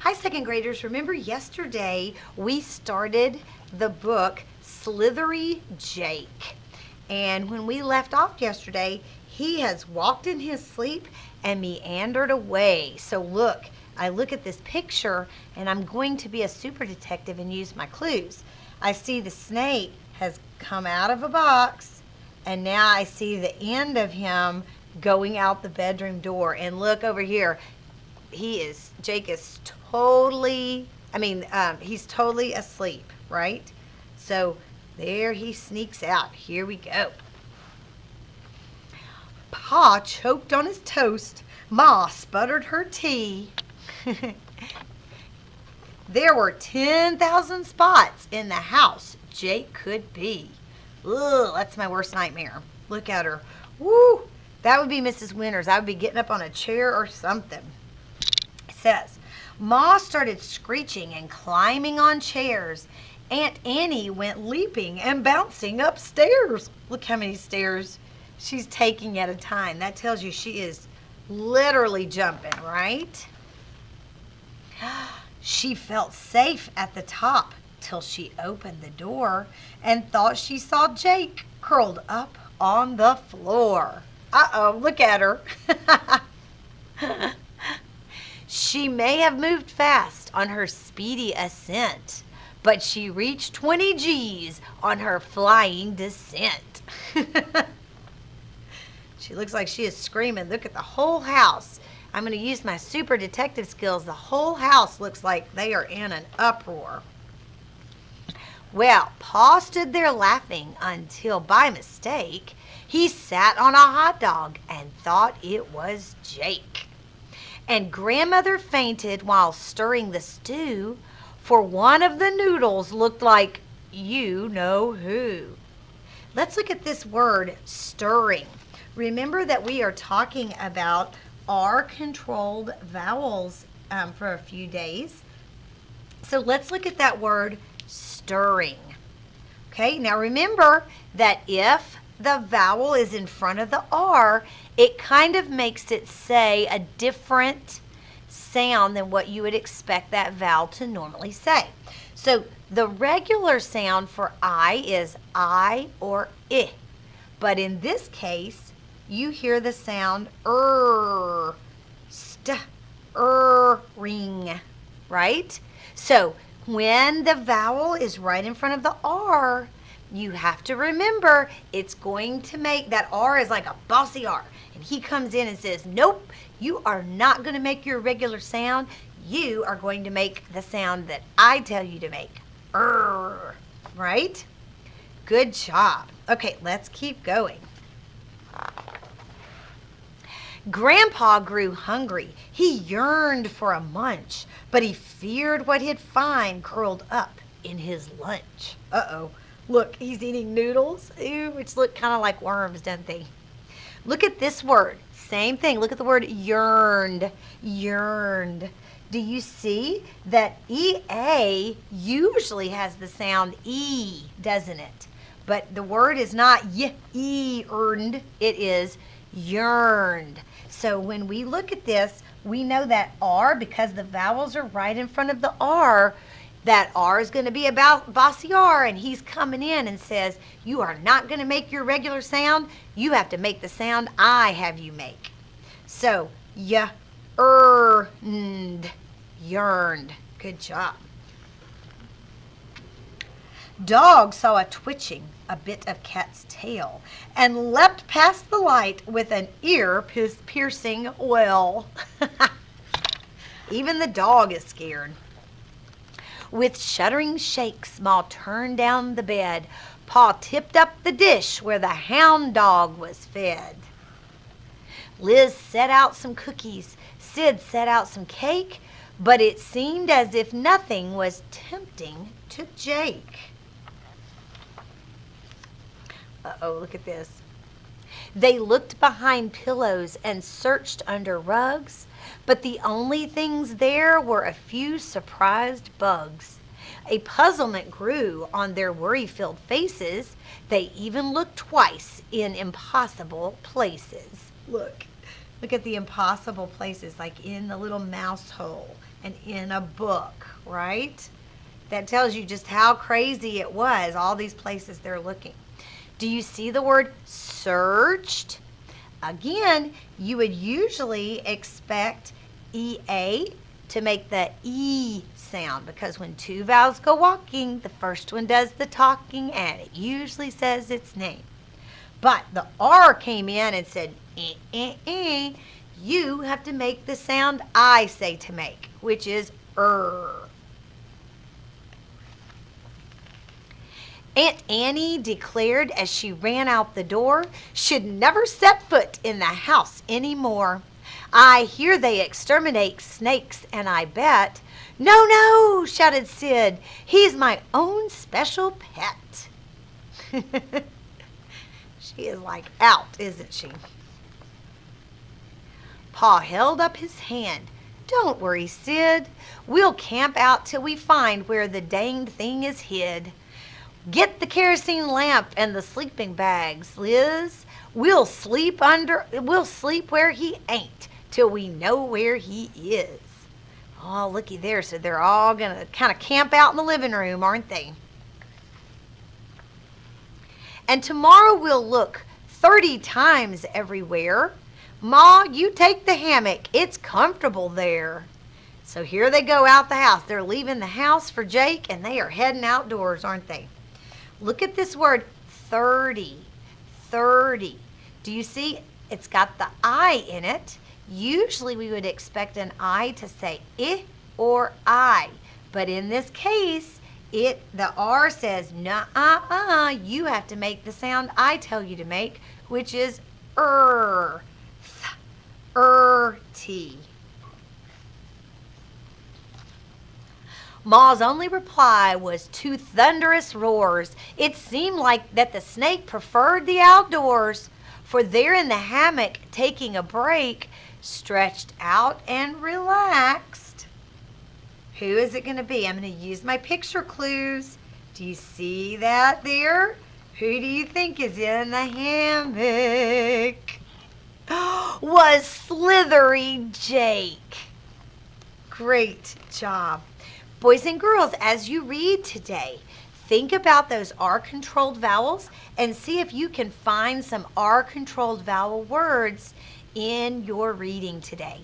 Hi, second graders. Remember yesterday we started the book Slithery Jake. And when we left off yesterday, he has walked in his sleep and meandered away. So look, I look at this picture and I'm going to be a super detective and use my clues. I see the snake has come out of a box and now I see the end of him going out the bedroom door. And look over here. Jake is he's totally asleep, right? So there he sneaks out. Here we go. Pa choked on his toast. Ma sputtered her tea. There were 10,000 spots in the house Jake could be. Ugh, that's my worst nightmare. Look at her. Woo! That would be Mrs. Winters. I would be getting up on a chair or something. It says, Ma started screeching and climbing on chairs. Aunt Annie went leaping and bouncing upstairs. Look how many stairs she's taking at a time. That tells you she is literally jumping, right? She felt safe at the top till she opened the door and thought she saw Jake curled up on the floor. Uh-oh, look at her. She may have moved fast on her speedy ascent, but she reached 20 G's on her flying descent. She looks like she is screaming. Look at the whole house. I'm going to use my super detective skills. The whole house looks like they are in an uproar. Well, Pa stood there laughing until by mistake he sat on a hot dog and thought it was Jake. And Grandmother fainted while stirring the stew, for one of the noodles looked like you know who. Let's look at this word, stirring. Remember that we are talking about R-controlled vowels for a few days. So let's look at that word, stirring. Okay, now remember that if the vowel is in front of the R, it kind of makes it say a different sound than what you would expect that vowel to normally say. So the regular sound for I is I or I. But in this case, you hear the sound ring, right? So when the vowel is right in front of the R, you have to remember it's going to make that R is like a bossy R. And he comes in and says, nope, you are not going to make your regular sound. You are going to make the sound that I tell you to make. Right? Good job. Okay, let's keep going. Grandpa grew hungry. He yearned for a munch, but he feared what he'd find curled up in his lunch. Uh-oh. Look, he's eating noodles, which look kind of like worms, don't they? Look at this word. Same thing. Look at the word yearned. Yearned. Do you see that EA usually has the sound E, doesn't it? But the word is not earned. It is yearned. So when we look at this, we know that R, because the vowels are right in front of the R, that R is going to be about bossy R, and he's coming in and says, you are not going to make your regular sound. You have to make the sound I have you make. So, yearned. Good job. Dog saw a twitching, a bit of cat's tail, and leapt past the light with an ear-piercing wail. Even the dog is scared. With shuddering shakes, Ma turned down the bed. Pa tipped up the dish where the hound dog was fed. Liz set out some cookies. Sid set out some cake, but it seemed as if nothing was tempting to Jake. Uh-oh, look at this. They looked behind pillows and searched under rugs, but the only things there were a few surprised bugs. A puzzlement grew on their worry-filled faces. They even looked twice in impossible places. Look, Look at the impossible places, like in the little mouse hole and in a book, right? That tells you just how crazy it was, all these places they're looking. Do you see the word searched? Again, you would usually expect EA to make the E sound because when two vowels go walking, the first one does the talking and it usually says its name. But the R came in and said, eh, eh, eh. You have to make the sound I say to make, which is Aunt Annie declared as she ran out the door she'd never set foot in the house any more. I hear they exterminate snakes, and I bet. No, no, shouted Sid. He's my own special pet. She is like out, isn't she? Pa held up his hand. Don't worry, Sid. We'll camp out till we find where the danged thing is hid. Get the kerosene lamp and the sleeping bags, Liz. We'll sleep where he ain't till we know where he is. Oh, looky there. So they're all going to kind of camp out in the living room, aren't they? And tomorrow we'll look 30 times everywhere. Ma, you take the hammock. It's comfortable there. So here they go out the house. They're leaving the house for Jake, and they are heading outdoors, aren't they? Look at this word, 30. 30. Do you see it's got the I in it? Usually we would expect an I to say I or I. But in this case, the R says, you have to make the sound I tell you to make, which is T. Ma's only reply was two thunderous roars. It seemed like that the snake preferred the outdoors, for there in the hammock, taking a break, stretched out and relaxed. Who is it going to be? I'm going to use my picture clues. Do you see that there? Who do you think is in the hammock? Was Slithery Jake. Great job. Boys and girls, as you read today, think about those R-controlled vowels and see if you can find some R-controlled vowel words in your reading today.